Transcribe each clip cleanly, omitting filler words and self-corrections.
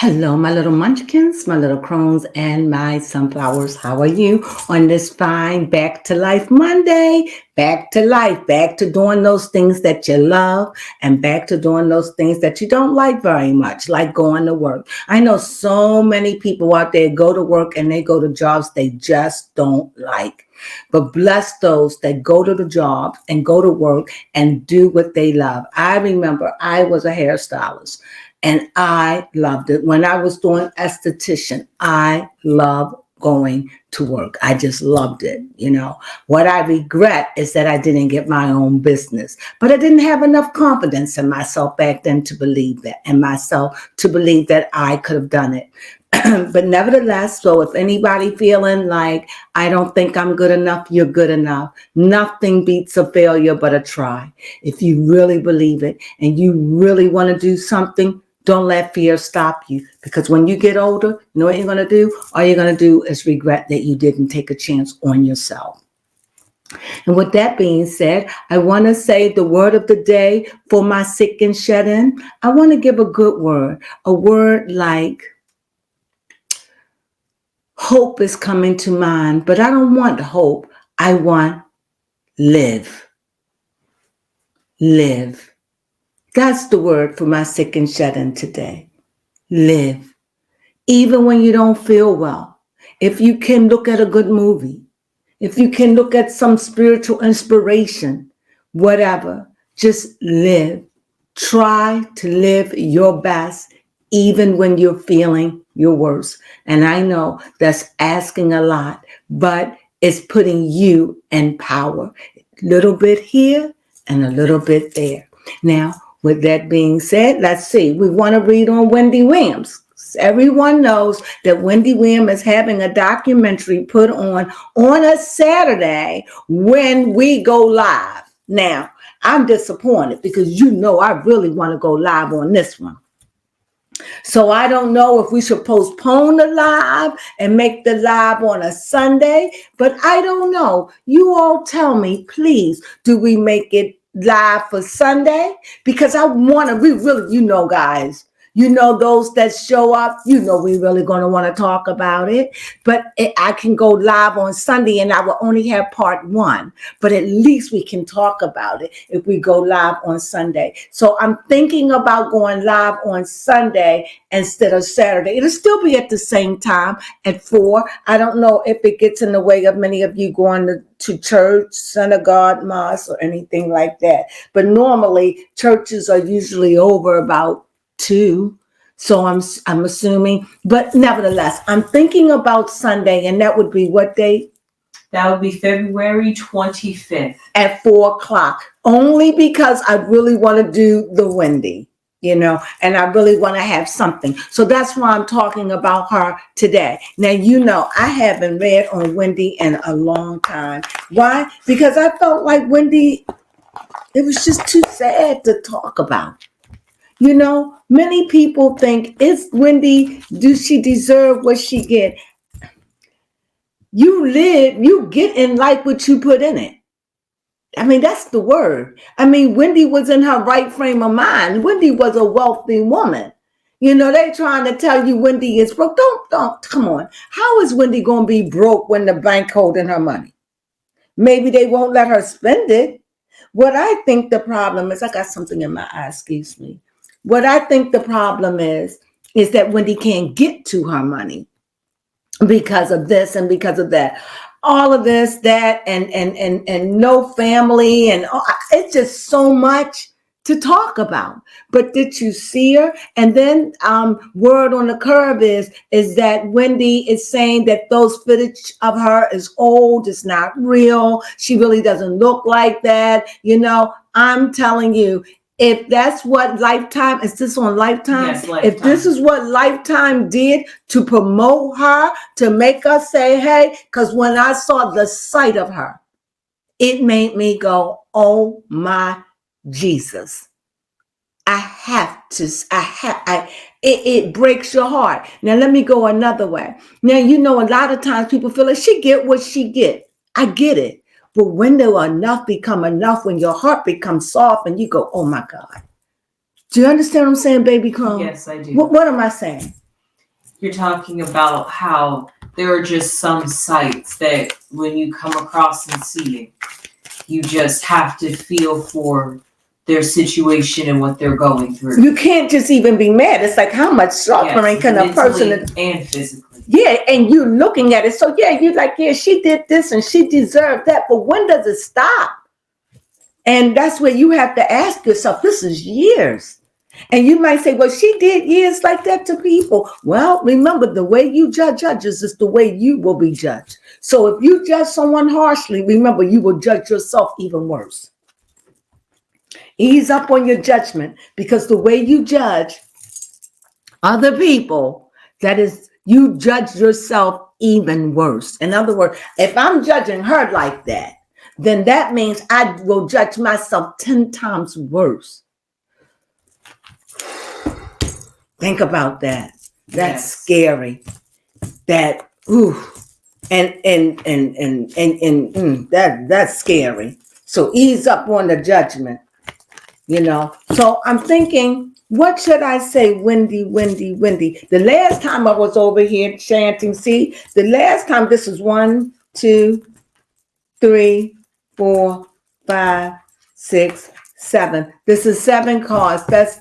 Hello, my little munchkins, my little crones, and my sunflowers. How are you on this fine Back to Life Monday? Back to life, back to doing those things that you love, and back to doing those things that you don't like very much, like going to work. I know so many people out there go to work and they go to jobs they just don't like. But bless those that go to the job and go to work and do what they love. I remember I was a hairstylist. And I loved it. When I was doing esthetician, I loved going to work. I just loved it. What I regret is that I didn't get my own business, but I didn't have enough confidence in myself back then to believe that, and myself to believe that I could have done it. But nevertheless, so if anybody feeling like I don't think I'm good enough, you're good enough. Nothing beats a failure but a try. If you really believe it and you really want to do something, don't let fear stop you, because when you get older, you know what you're going to do? All you're going to do is regret that you didn't take a chance on yourself. And with that being said, I want to say the word of the day for my sick and shut in. I want to give a good word, a word like hope is coming to mind, but I don't want hope. I want live. Live. That's the word for my sick and shut in today. Live. Even when you don't feel well, if you can look at a good movie, if you can look at some spiritual inspiration, whatever, just live. Try to live your best, even when you're feeling your worst. And I know that's asking a lot, but it's putting you in power. A little bit here and a little bit there. Now, with that being said, let's see. We want to read on Wendy Williams. Everyone knows that Wendy Williams is having a documentary put on a Saturday when we go live. Now, I'm disappointed because I really want to go live on this one. So I don't know if we should postpone the live and make the live on a Sunday, but I don't know. You all tell me, please, do we make it live for Sunday? Because we really, guys, those that show up, we really going to want to talk about it. But I can go live on Sunday and I will only have part one. But at least we can talk about it if we go live on Sunday. So I'm thinking about going live on Sunday instead of Saturday. It'll still be at the same time at 4. I don't know if it gets in the way of many of you going to church, synagogue, mosque, or anything like that. But normally churches are usually over about 2. So I'm assuming, but nevertheless, I'm thinking about Sunday, and that would be what day? That would be February 25th. At 4:00. Only because I really want to do the Wendy, and I really want to have something. So that's why I'm talking about her today. Now, I haven't read on Wendy in a long time. Why? Because I felt like Wendy, it was just too sad to talk about. Many people think, is Wendy, do she deserve what she get? You live, you get in life what you put in it. I mean, that's the word. I mean, Wendy was in her right frame of mind. Wendy was a wealthy woman. They trying to tell you Wendy is broke. Don't, come on. How is Wendy going to be broke when the bank holding her money? Maybe they won't let her spend it. What I think the problem is, I got something in my eye, excuse me. What I think the problem is that Wendy can't get to her money because of this and because of that. All of this, that, and no family, and it's just so much to talk about. But did you see her? And then word on the curve is that Wendy is saying that those footage of her is old, it's not real. She really doesn't look like that. I'm telling you, if that's what Lifetime, is this on Lifetime? Yes, Lifetime. If this is what Lifetime did to promote her, to make us say, hey, because when I saw the sight of her, it made me go, oh my Jesus. It breaks your heart. Now, let me go another way. Now, a lot of times people feel like she get what she get. I get it. But when enough become enough, when your heart becomes soft and you go, oh my God. Do you understand what I'm saying, baby Crone? Yes, I do. What am I saying? You're talking about how there are just some sites that when you come across and see it, you just have to feel for their situation and what they're going through. You can't just even be mad. It's like, how much suffering can a person and physically? Yeah, and you're looking at it. So yeah, you're like, yeah, she did this and she deserved that. But when does it stop? And that's where you have to ask yourself, this is years. And you might say, well, she did years like that to people. Well, remember, the way you judge others is the way you will be judged. So if you judge someone harshly, remember, you will judge yourself even worse. Ease up on your judgment, because the way you judge other people, that is, you judge yourself even worse. In other words, if I'm judging her like that, then that means I will judge myself 10 times worse. Think about that. That's scary. That that's scary. So ease up on the judgment. So I'm thinking, what should I say? Wendy. The last time I was over here chanting, see, the last time, this is 1, 2, 3, 4, 5, 6, 7. This is 7 cards. That's,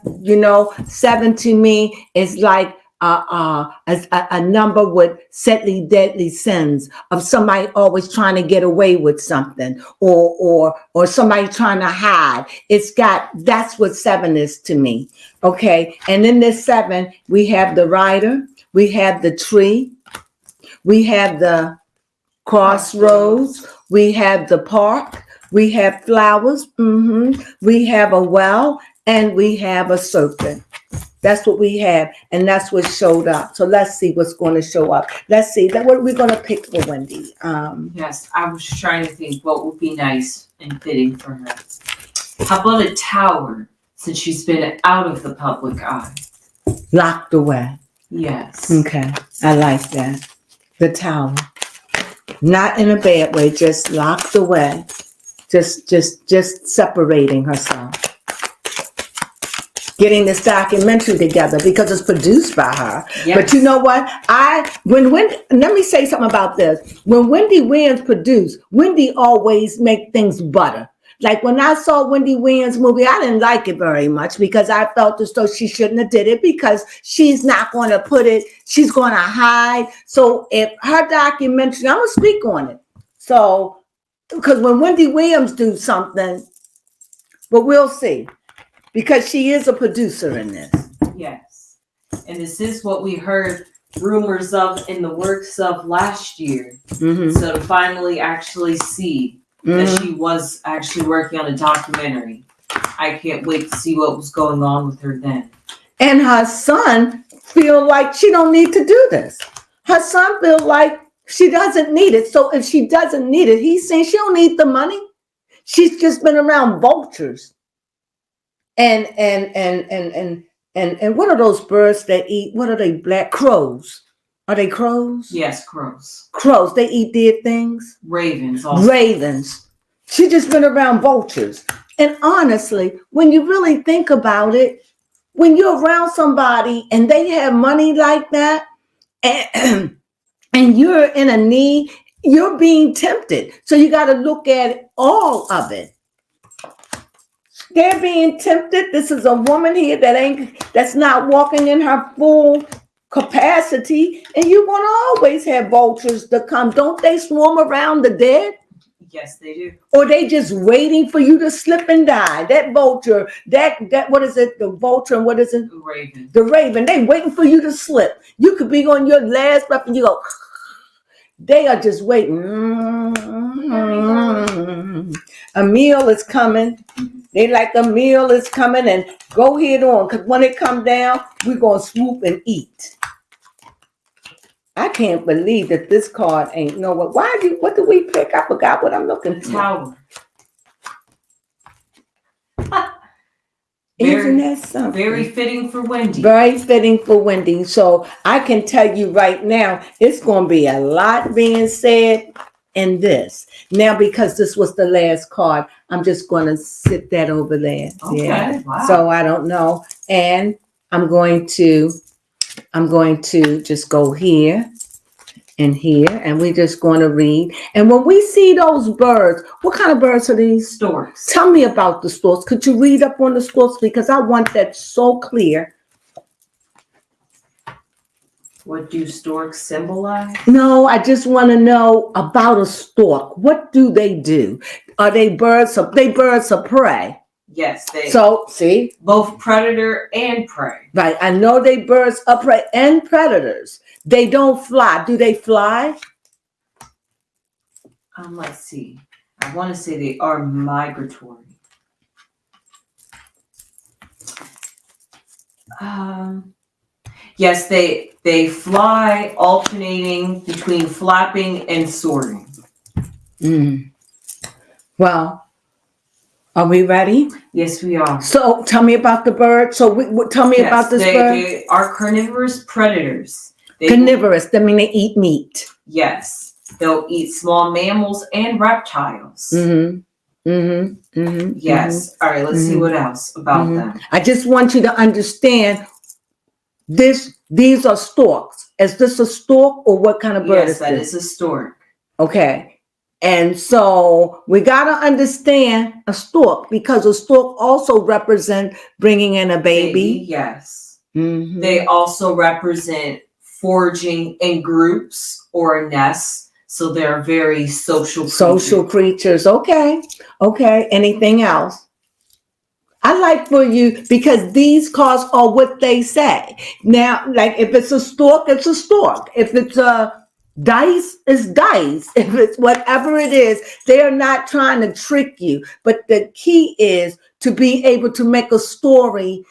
7 to me is like a number with setly deadly sins of somebody always trying to get away with something, or somebody trying to hide. That's what 7 is to me. Okay. And in this 7, we have the rider, we have the tree, we have the crossroads, we have the park, we have flowers, we have a well, and we have a serpent. That's what we have, and that's what showed up. So let's see what's going to show up. Let's see what are we going to pick for Wendy. Yes, I was trying to think what would be nice and fitting for her. How about a tower, since she's been out of the public eye? Locked away. Yes. Okay, I like that. The tower. Not in a bad way, just locked away. Just separating herself. Getting this documentary together because it's produced by her. Yes. But you know what? Let me say something about this. When Wendy Williams produced, Wendy always make things butter. Like when I saw Wendy Williams' movie, I didn't like it very much because I felt as though she shouldn't have did it, because she's not going to put it, she's going to hide. So if her documentary, I'm going to speak on it. So, because when Wendy Williams do something, but we'll see. Because she is a producer in this. Yes. And this is what we heard rumors of in the works of last year. Mm-hmm. So to finally actually see that she was actually working on a documentary, I can't wait to see what was going on with her then. And her son feel like she don't need to do this. Her son feel like she doesn't need it. So if she doesn't need it, he's saying she don't need the money. She's just been around vultures. And what are those birds that eat? What are they? Black crows? Are they crows? Yes, crows. Crows. They eat dead things. Ravens. Also. Ravens. She just been around vultures. And honestly, when you really think about it, when you're around somebody and they have money like that, and you're in a need, you're being tempted. So you got to look at all of it. They're being tempted. This is a woman here that's not walking in her full capacity. And you're going to always have vultures that come. Don't they swarm around the dead? Yes, they do. Or they just waiting for you to slip and die. That vulture, that what is it? The vulture, and what is it? The raven. The raven. They waiting for you to slip. You could be on your last breath and you go. They are just waiting. A meal is coming. They like a meal is coming, and go head on, because when it come down, we're going to swoop and eat. I can't believe that this card ain't what do we pick? I forgot what I'm looking for. Tower. Isn't that something? Very fitting for Wendy. Very fitting for Wendy. So I can tell you right now, it's going to be a lot being said in this. Now, because this was the last card, I'm just going to sit that over there. Okay. Yeah. Wow. So I don't know. And I'm going to I'm going to just go here and here, and we're just going to read. And when we see those birds, what kind of birds are these? Storks. Tell me about the storks. Could you read up on the storks? Because I want that so clear. What do storks symbolize? No, I just want to know about a stork. What do they do? Are they birds of prey? Yes, they. So, see? Both predator and prey. Right. I know they birds of prey and predators. They don't fly. Do they fly? Let's see. I want to say they are migratory. Yes, they fly, alternating between flapping and soaring. Well, are we ready? Yes, we are. So tell me about the bird. So tell me about this bird. They are carnivorous predators. Carnivorous, that means they eat meat. Yes. They'll eat small mammals and reptiles. Yes. All right, let's see what else about them. I just want you to understand this. These are storks. Is this a stork or what kind of bird is this? Yes, that is a stork. Okay. And so we got to understand a stork, because a stork also represents bringing in a baby. Yes. They also represent foraging in groups or nests. So they're very social creatures. Social creatures. Okay. Okay. Anything else? I like for you, because these cards are what they say. Now, like if it's a stork, it's a stork. If it's a dice, it's dice. If it's whatever it is, they are not trying to trick you. But the key is to be able to make a story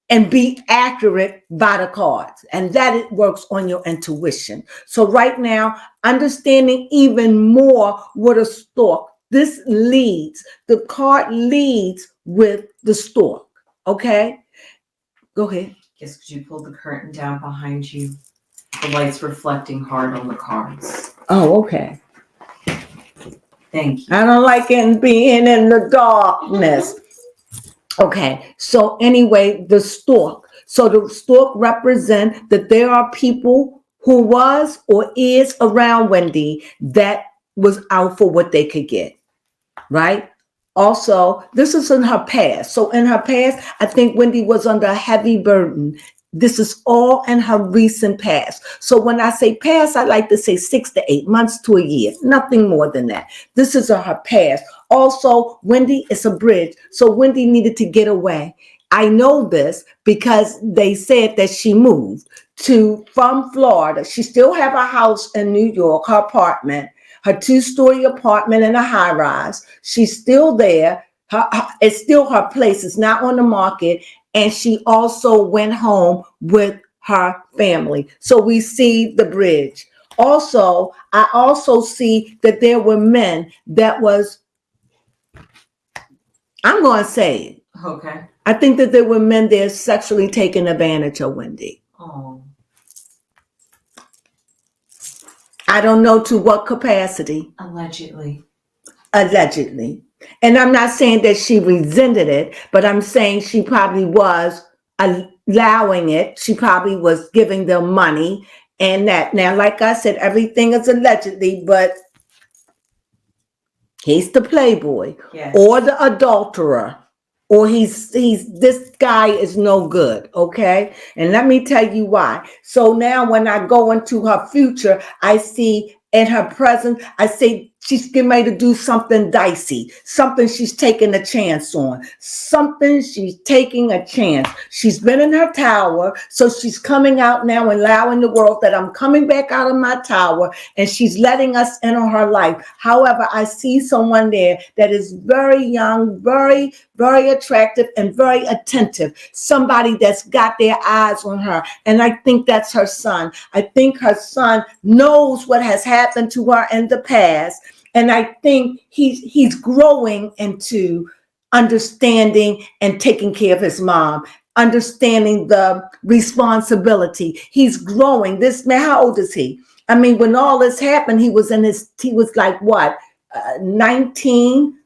and be accurate by the cards. And that it works on your intuition. So right now, understanding even more what a stork, the card leads with the stork. Okay? Go ahead. Yes, could you pull the curtain down behind you? The light's reflecting hard on the cards. Oh, okay. Thank you. I don't like being in the darkness. Okay, so anyway, the stork. So the stork represents that there are people who was or is around Wendy that was out for what they could get, right? Also, this is in her past. So in her past, I think Wendy was under a heavy burden. This is all in her recent past. So when I say past, I like to say 6 to 8 months to a year, nothing more than that. This is her past. Also, Wendy is a bridge. So Wendy needed to get away. I know this because they said that she moved from Florida. She still have a house in New York, her apartment, her 2-story apartment in a high rise. She's still there. It's still her place. It's not on the market. And she also went home with her family. So we see the bridge. Also, I also see that there were men that was, I'm going to say it. Okay. I think that there were men there sexually taking advantage of Wendy. Oh. I don't know to what capacity. Allegedly. And I'm not saying that she resented it, but I'm saying she probably was allowing it. She probably was giving them money and that. Now, like I said, everything is allegedly, but he's the playboy, yes, or the adulterer, or he's this guy is no good, okay? And let me tell you why. So now when I go into her future, I see in her present, I say she's getting ready to do something dicey, something she's taking a chance on, something she's taking a chance. She's been in her tower, so she's coming out now and allowing the world that I'm coming back out of my tower, and she's letting us in on her life. However, I see someone there that is very young, very, very attractive, and very attentive. Somebody that's got their eyes on her, and I think that's her son. I think her son knows what has happened to her in the past. And I think he's growing into understanding and taking care of his mom, understanding the responsibility. He's growing. This man, how old is he? I mean, when all this happened, he was like what, 19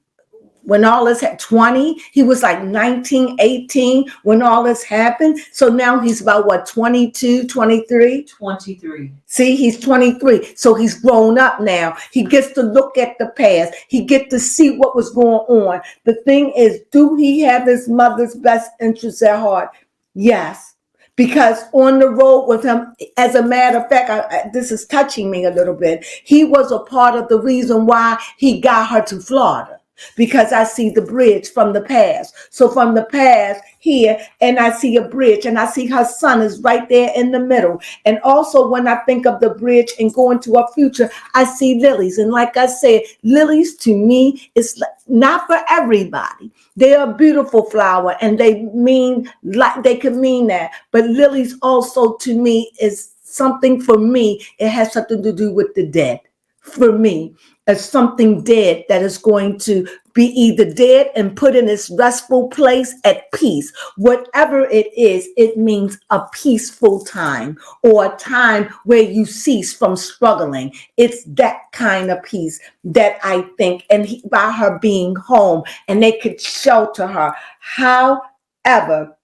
when all this had 20. He was like 19, 18 when all this happened. So now he's about what, 22, 23? 23. See, he's 23. So he's grown up now. He gets to look at the past. He gets to see what was going on. The thing is, do he have his mother's best interests at heart? Yes. Because on the road with him, as a matter of fact, this is touching me a little bit. He was a part of the reason why he got her to Florida. Because I see the bridge from the past. So from the past here, and I see a bridge, and I see her son is right there in the middle. And also when I think of the bridge and going to our future, I see lilies. And like I said, lilies to me is not for everybody. They are a beautiful flower, and they mean, like, they can mean that. But lilies also to me is something, for me, it has something to do with the dead. For me, as something dead that is going to be either dead and put in its restful place at peace. Whatever it is, it means a peaceful time, or a time where you cease from struggling. It's that kind of peace that I think, and by her being home, and they could shelter her. However,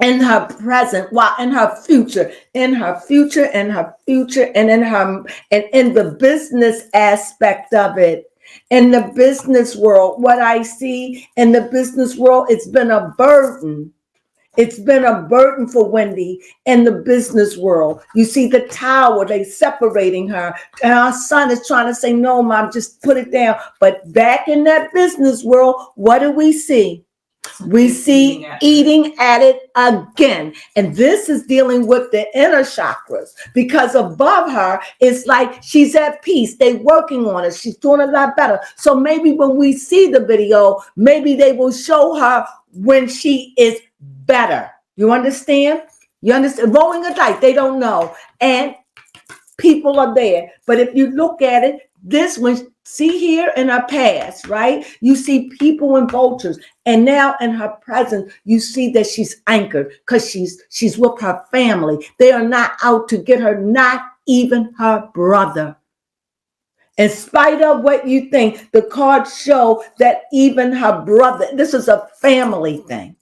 in her present, while in her future, and in the business aspect of it, in the business world, what I see in the business world, it's been a burden. It's been a burden for Wendy in the business world. You see the tower, they separating her. And our son is trying to say, no, mom, just put it down. But back in that business world, what do we see? We see eating at it again. And this is dealing with the inner chakras, because above her, it's like she's at peace. They're working on it. She's doing a lot better. So maybe when we see the video, maybe they will show her when she is better. You understand? You understand? Rolling a dice, they don't know. And people are there. But if you look at it, this one, see here in her past, right? You see people and vultures. And now in her present, you see that she's anchored because she's with her family. They are not out to get her, not even her brother. In spite of what you think, the cards show that even her brother, this is a family thing.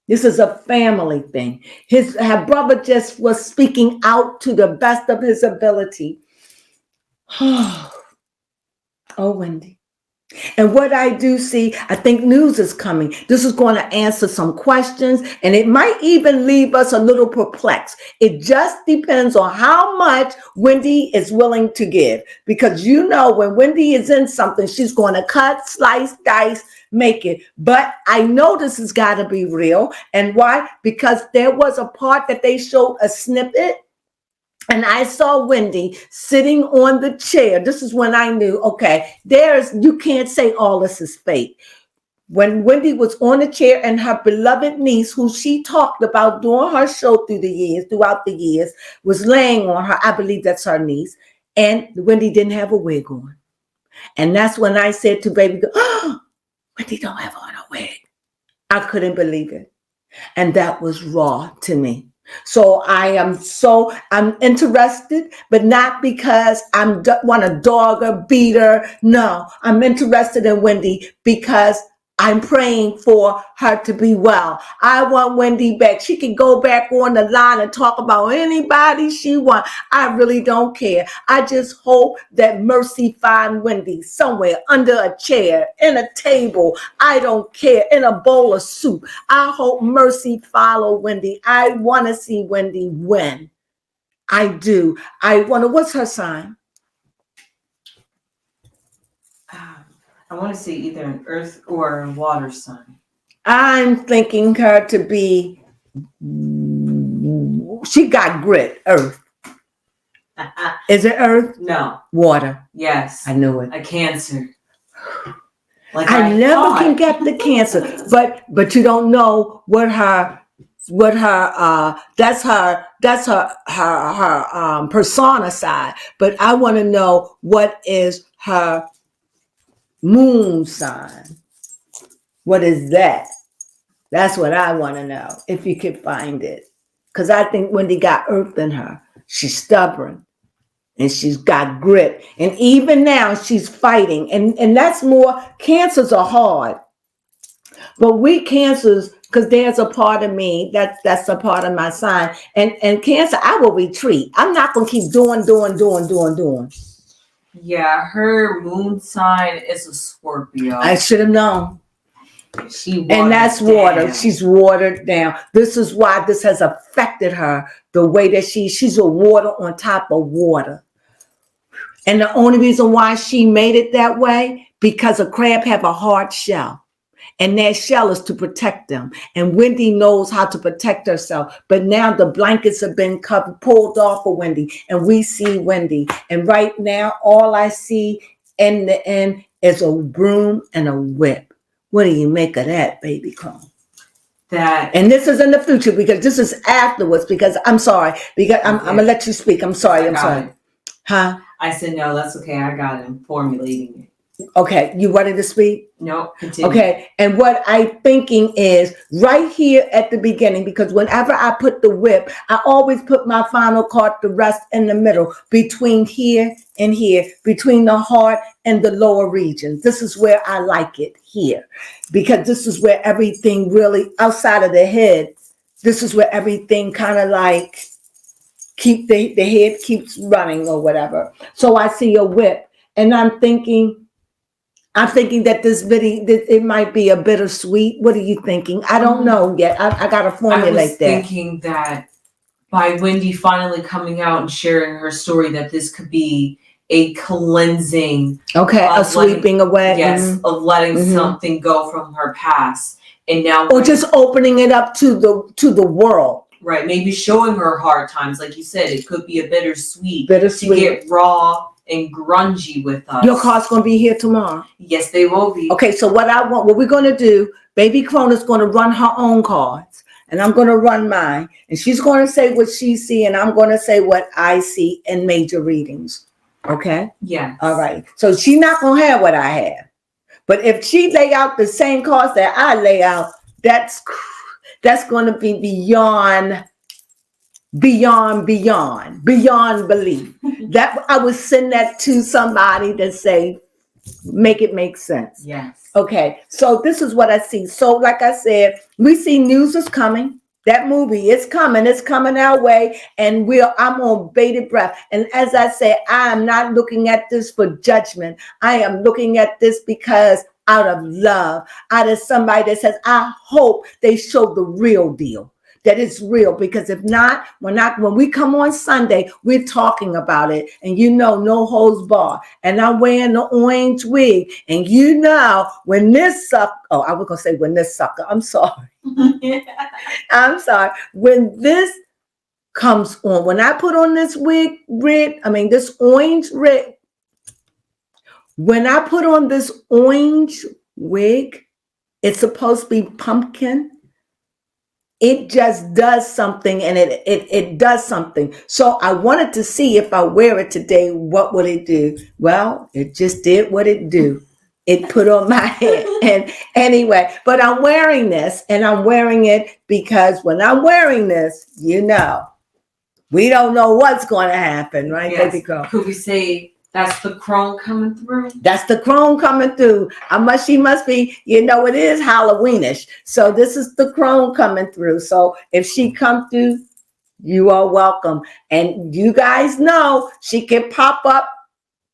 This is a family thing. Her brother just was speaking out to the best of his ability. Oh, Wendy. And what I do see, I think news is coming. This is going to answer some questions, and it might even leave us a little perplexed. It just depends on how much Wendy is willing to give. Because you know, when Wendy is in something, she's going to cut, slice, dice, make it. But I know this has got to be real. And why? Because there was a part that they showed a snippet. And I saw Wendy sitting on the chair. This is when I knew, okay, you can't say all this is fake. When Wendy was on the chair and her beloved niece, who she talked about doing her show throughout the years, was laying on her. I believe that's her niece. And Wendy didn't have a wig on. And that's when I said to baby girl, oh, Wendy don't have on a wig. I couldn't believe it. And that was raw to me. So I'm interested, but not because I want to dog her, beat her. No, I'm interested in Wendy because I'm praying for her to be well. I want Wendy back. She can go back on the line and talk about anybody she wants. I really don't care. I just hope that mercy find Wendy somewhere under a chair, in a table. I don't care. In a bowl of soup. I hope mercy follow Wendy. I want to see Wendy win. I do. What's her sign? I want to say either an earth or a water sign. I'm thinking her to be, she got grit, earth. Is it earth? No. Water. Yes. I knew it. A Cancer. Like I never can get the Cancer, but you don't know that's her persona side. But I want to know what is her moon sign. What is that? That's what I want to know, if you could find it. Because I think Wendy got earth in her. She's stubborn. and she's got grit. And even now she's fighting. And that's more, cancers are hard. But we cancers, because there's a part of me, that's a part of my sign. And Cancer, I will retreat. I'm not going to keep doing. Yeah, her moon sign is a Scorpio. I should have known. And that's water. She's watered down. This is why this has affected her the way that she's a water on top of water. And the only reason why she made it that way, because a crab have a hard shell. And that shell is to protect them. And Wendy knows how to protect herself. But now the blankets have been pulled off of Wendy. And we see Wendy. And right now, all I see in the end is a broom and a whip. What do you make of that, baby Crone? And this is in the future, because this is afterwards, because I'm sorry. Because I'm going to let you speak. I'm sorry. Huh? I said, no, that's okay. I got him formulating it. Okay, you ready to speak? No, continue. Okay, and what I'm thinking is right here at the beginning, because whenever I put the whip, I always put my final card, the rest, in the middle, between here and here, between the heart and the lower regions. This is where I like it, here, because this is where everything really, outside of the head, this is where everything kind of like, the head keeps running or whatever. So I see a whip, and I'm thinking that this video, it might be a bittersweet. What are you thinking? I don't know yet. I got to formulate that. I was thinking that by Wendy finally coming out and sharing her story, that this could be a cleansing. Okay, a sweeping away. Yes, of letting something go from her past. And now, or just opening it up to the world. Right, maybe showing her hard times. Like you said, it could be a bittersweet. To get raw and grungy with us. Your car's going to be here tomorrow. Yes, they will be. Okay, so what we're going to do, baby Crone is going to run her own cards, and I'm going to run mine, and she's going to say what she see, and I'm going to say what I see in major readings. Okay? Yeah. All right. So she's not going to have what I have. But if she lay out the same cards that I lay out, that's going to be beyond belief. That I would send that to somebody that say, make it make sense. Yes. Okay. So this is what I see. So like I said, we see news is coming. That movie is coming. It's coming our way. And I'm on bated breath. And as I said, I am not looking at this for judgment. I am looking at this because out of love, out of somebody that says, I hope they show the real deal. That it's real, because if not, when we come on Sunday, we're talking about it, and no holds barred. And I'm wearing the orange wig, and when this sucker, I was gonna say when this sucker, I'm sorry. I'm sorry. When this comes on, when I put on this this orange wig, when I put on this orange wig, it's supposed to be pumpkin. It just does something, and it does something. So I wanted to see if I wear it today, what would it do? Well, it just did what it do. It put on my head. And anyway, but I'm wearing this, and I'm wearing it because when I'm wearing this, we don't know what's going to happen, right? Yes. Baby girl? Could we say that's the crone coming through? That's the crone coming through. She must be, it is Halloweenish. So this is the crone coming through. So if she come through, you are welcome. And you guys know she can pop up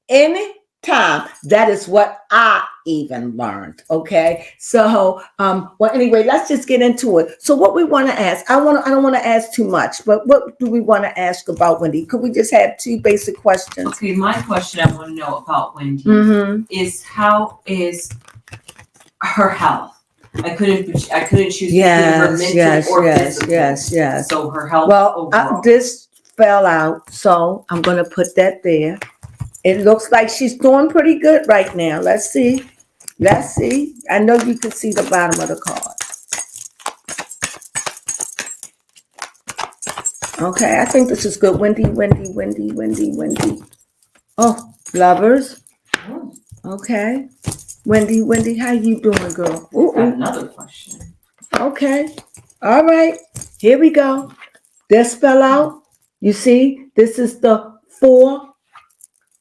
any time. That is what I even learned. Okay. So, anyway, let's just get into it. So what we want to ask, I don't want to ask too much, but what do we want to ask about Wendy? Could we just have 2 basic questions? Okay. My question I want to know about Wendy is, how is her health? I couldn't choose between her mental or physical. Yes. So her health. Well, this fell out, so I'm going to put that there. It looks like she's doing pretty good right now. Let's see. I know you can see the bottom of the card. Okay, I think this is good. Wendy. Oh, lovers. Okay. Wendy, how you doing, girl? Another question. Okay. All right. Here we go. This fell out. You see, this is the 4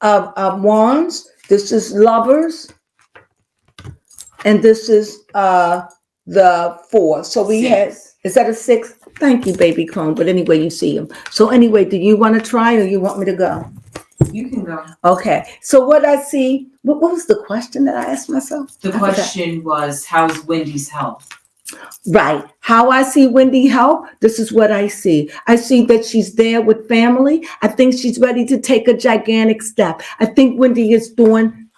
of Wands. This is Lovers. And this is the 4. So we had, is that a 6? Thank you, baby Crone. But anyway, you see them. So anyway, do you want to try or you want me to go? You can go. Okay. So what I see, what was the question that I asked myself? The question was, how's Wendy's health? Right. How I see Wendy help, this is what I see. I see that she's there with family. I think she's ready to take a gigantic step. I think Wendy is doing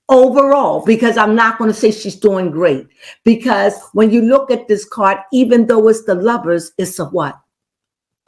overall, because I'm not going to say she's doing great. Because when you look at this card, even though it's the Lovers, it's a what?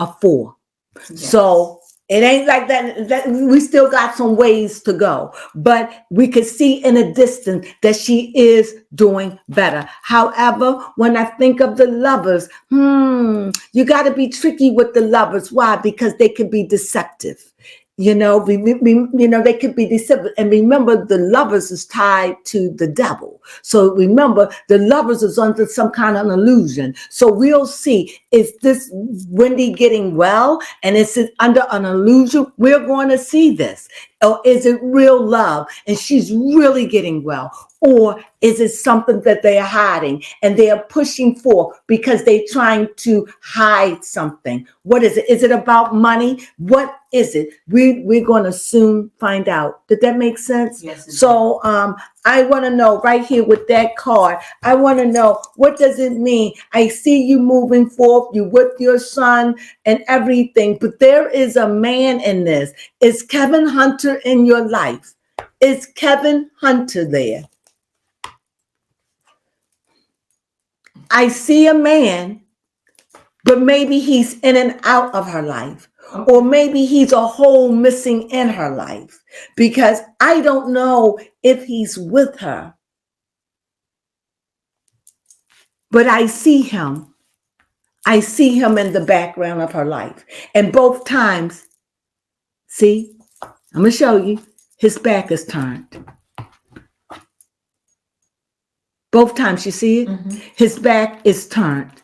A 4. Yes. So it ain't like that. We still got some ways to go, but we could see in a distance that she is doing better. However, when I think of the Lovers, you got to be tricky with the Lovers. Why? Because they can be deceptive. You know, they could be deceptive. And remember, the Lovers is tied to the devil. So remember, the Lovers is under some kind of an illusion. So we'll see, is this Wendy getting well? And is it under an illusion? We're going to see this. Or is it real love? And she's really getting well. Or is it something that they're hiding and they are pushing for because they're trying to hide something? What is it? Is it about money? What is it? We're going to soon find out. Did that make sense? Yes. So I want to know right here with that card, I want to know, what does it mean? I see you moving forth, you with your son and everything, but there is a man in this. Is Kevin Hunter in your life? Is Kevin Hunter there? I see a man, but maybe he's in and out of her life. Okay. Or maybe he's a hole missing in her life, because I don't know if he's with her. But I see him. I see him in the background of her life. And both times, see, I'm going to show you, his back is turned. Both times, you see it? Mm-hmm. His back is turned.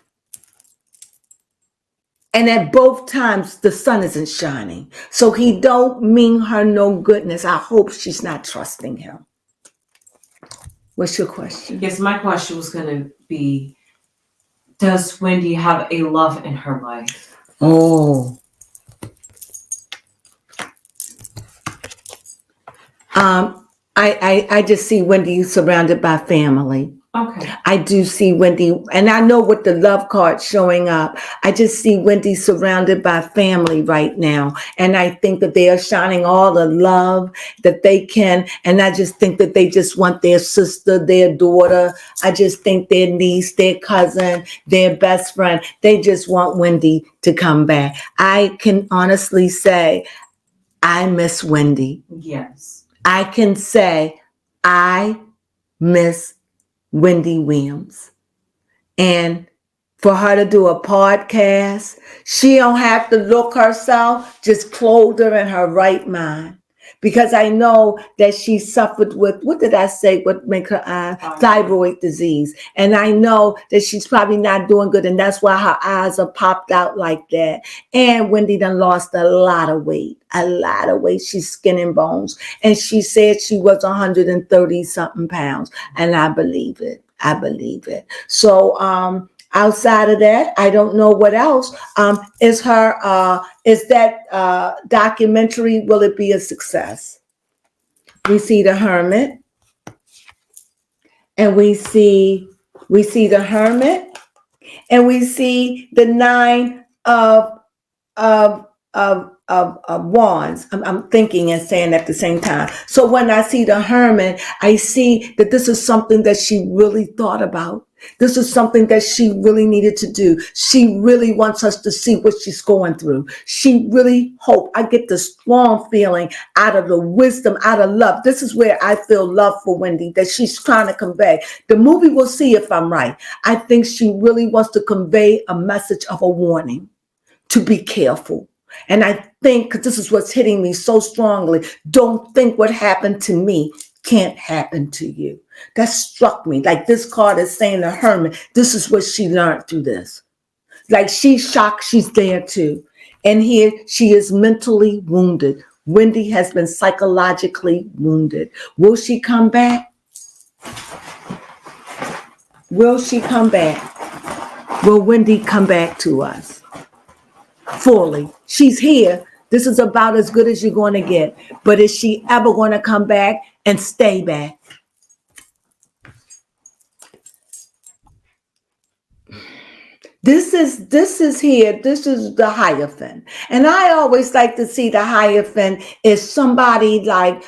And at both times, the sun isn't shining. So he don't mean her no goodness. I hope she's not trusting him. What's your question? Yes, my question was going to be, does Wendy have a love in her life? Oh. I just see Wendy surrounded by family. Okay. I do see Wendy, and I know with the love card showing up, I just see Wendy surrounded by family right now. And I think that they are shining all the love that they can. And I just think that they just want their sister, their daughter. I just think their niece, their cousin, their best friend. They just want Wendy to come back. I can honestly say, I miss Wendy. Yes. I can say, I miss Wendy Williams. And for her to do a podcast, she don't have to look herself, just clothe her in her right mind. Because I know that she suffered with, what did I say, what make her thyroid disease. And I know that she's probably not doing good, and that's why her eyes are popped out like that. And Wendy done lost a lot of weight. She's skin and bones. And she said she was 130 something pounds. And I believe it. So outside of that, I don't know what else. Is that documentary, will it be a success? We see the Hermit. And we see the Hermit. And we see the 9 of wands. I'm thinking and saying at the same time. So when I see the Hermit, I see that this is something that she really thought about. This is something that she really needed to do. She really wants us to see what she's going through. She really I get the strong feeling out of the wisdom, out of love. This is where I feel love for Wendy, that she's trying to convey. The movie will see if I'm right. I think she really wants to convey a message of a warning to be careful. And I think, because this is what's hitting me so strongly, don't think what happened to me can't happen to you. That struck me. Like this card is saying to Herman, this is what she learned through this. Like she's shocked she's there too. And here she is mentally wounded. Wendy has been psychologically wounded. Will she come back? Will she come back? Will Wendy come back to us fully? She's here. This is about as good as you're going to get. But is she ever going to come back and stay back? This is here. This is the Hierophant. And I always like to see the Hierophant as somebody like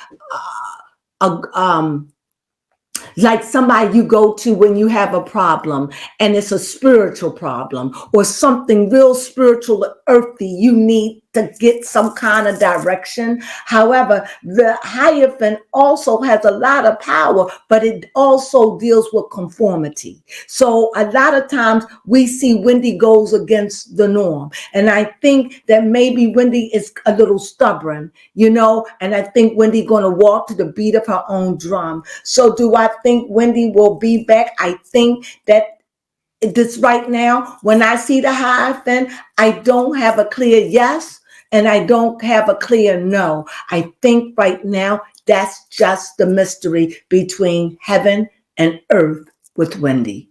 somebody you go to when you have a problem and it's a spiritual problem or something real spiritual, earthy. You need to get some kind of direction. However, the Hierophant also has a lot of power, but it also deals with conformity. So a lot of times we see Wendy goes against the norm. And I think that maybe Wendy is a little stubborn, and I think Wendy going to walk to the beat of her own drum. So do I think Wendy will be back? I think that this right now, when I see the Hierophant, I don't have a clear yes. And I don't have a clear no. I think right now that's just the mystery between heaven and earth with Wendy.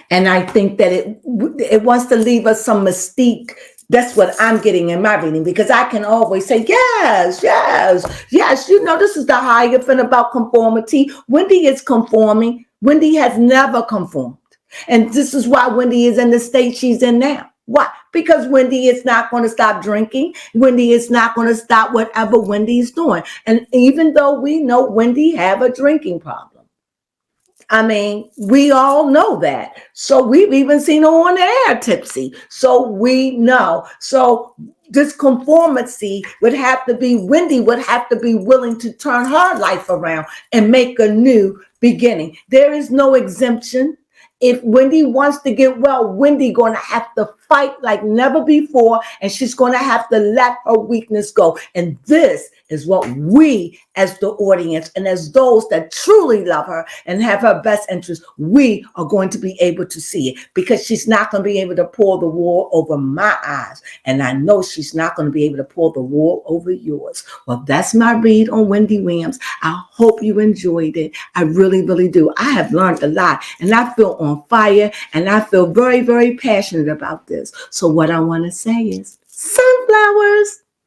And I think that it wants to leave us some mystique. That's what I'm getting in my reading, because I can always say, yes. This is the Hierophant about conformity. Wendy is conforming. Wendy has never conformed. And this is why Wendy is in the state she's in now. Why? Because Wendy is not going to stop drinking. Wendy is not going to stop whatever Wendy's doing. And even though we know Wendy have a drinking problem, I mean, we all know that. So we've even seen her on the air tipsy. So we know. So this conformity would have to be, Wendy would have to be willing to turn her life around and make a new beginning. There is no exemption. If Wendy wants to get well, Wendy going to have to fight like never before, and she's going to have to let her weakness go. And this is what we, as the audience and as those that truly love her and have her best interest, we are going to be able to see it, because she's not going to be able to pull the wool over my eyes. And I know she's not going to be able to pull the wool over yours. Well, that's my read on Wendy Williams. I hope you enjoyed it. I really, really do. I have learned a lot, and I feel on fire, and I feel very, very passionate about this. So what I want to say is sunflowers.